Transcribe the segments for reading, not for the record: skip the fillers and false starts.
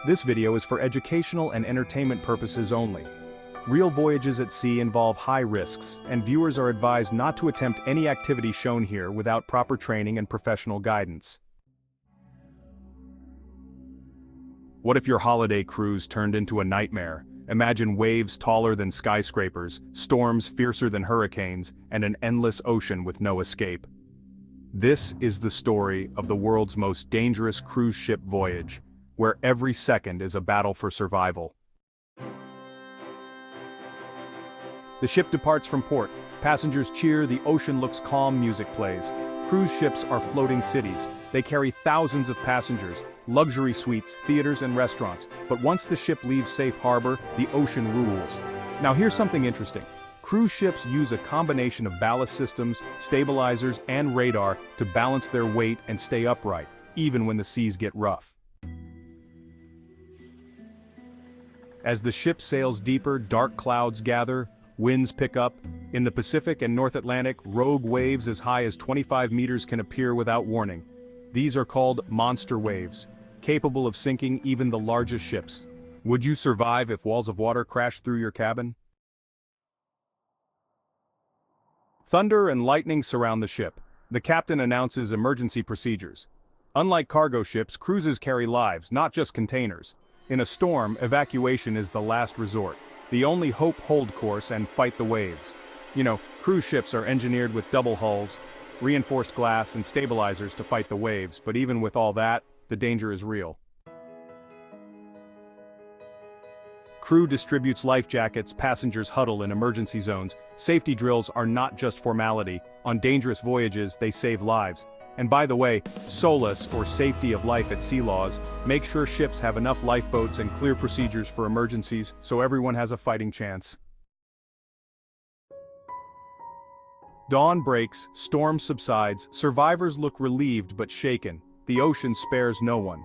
This video is for educational and entertainment purposes only. Real voyages at sea involve high risks, and viewers are advised not to attempt any activity shown here without proper training and professional guidance. What if your holiday cruise turned into a nightmare? Imagine waves taller than skyscrapers, storms fiercer than hurricanes, and an endless ocean with no escape. This is the story of the world's most dangerous cruise ship voyage, where every second is a battle for survival. The ship departs from port. Passengers cheer, the ocean looks calm, music plays. Cruise ships are floating cities. They carry thousands of passengers, luxury suites, theaters, and restaurants. But once the ship leaves safe harbor, the ocean rules. Now here's something interesting. Cruise ships use a combination of ballast systems, stabilizers, and radar to balance their weight and stay upright, even when the seas get rough. As the ship sails deeper, dark clouds gather, winds pick up. In the Pacific and North Atlantic, rogue waves as high as 25 meters can appear without warning. These are called monster waves, capable of sinking even the largest ships. Would you survive if walls of water crashed through your cabin? Thunder and lightning surround the ship. The captain announces emergency procedures. Unlike cargo ships, cruises carry lives, not just containers. In a storm, evacuation is the last resort. The only hope: hold course and fight the waves. Cruise ships are engineered with double hulls, reinforced glass, and stabilizers to fight the waves, but even with all that, the danger is real. Crew distributes life jackets, passengers huddle in emergency zones. Safety drills are not just formality. On dangerous voyages, they save lives. And by the way, SOLAS, or safety of life at sea laws, make sure ships have enough lifeboats and clear procedures for emergencies, so everyone has a fighting chance. Dawn breaks, storm subsides, survivors look relieved but shaken. The ocean spares no one.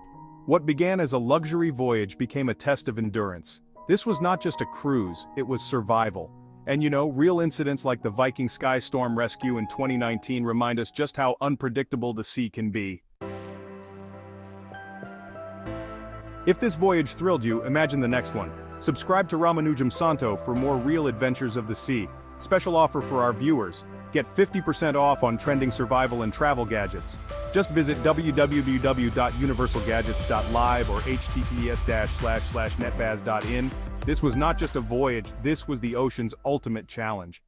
What began as a luxury voyage became a test of endurance. This was not just a cruise, it was survival. And real incidents like the Viking Sky Storm rescue in 2019 remind us just how unpredictable the sea can be. If this voyage thrilled you, imagine the next one. Subscribe to Ramanujam Santo for more real adventures of the sea. Special offer for our viewers. Get 50% off on trending survival and travel gadgets. Just visit www.universalgadgets.live or https://netbaz.in. This was not just a voyage, this was the ocean's ultimate challenge.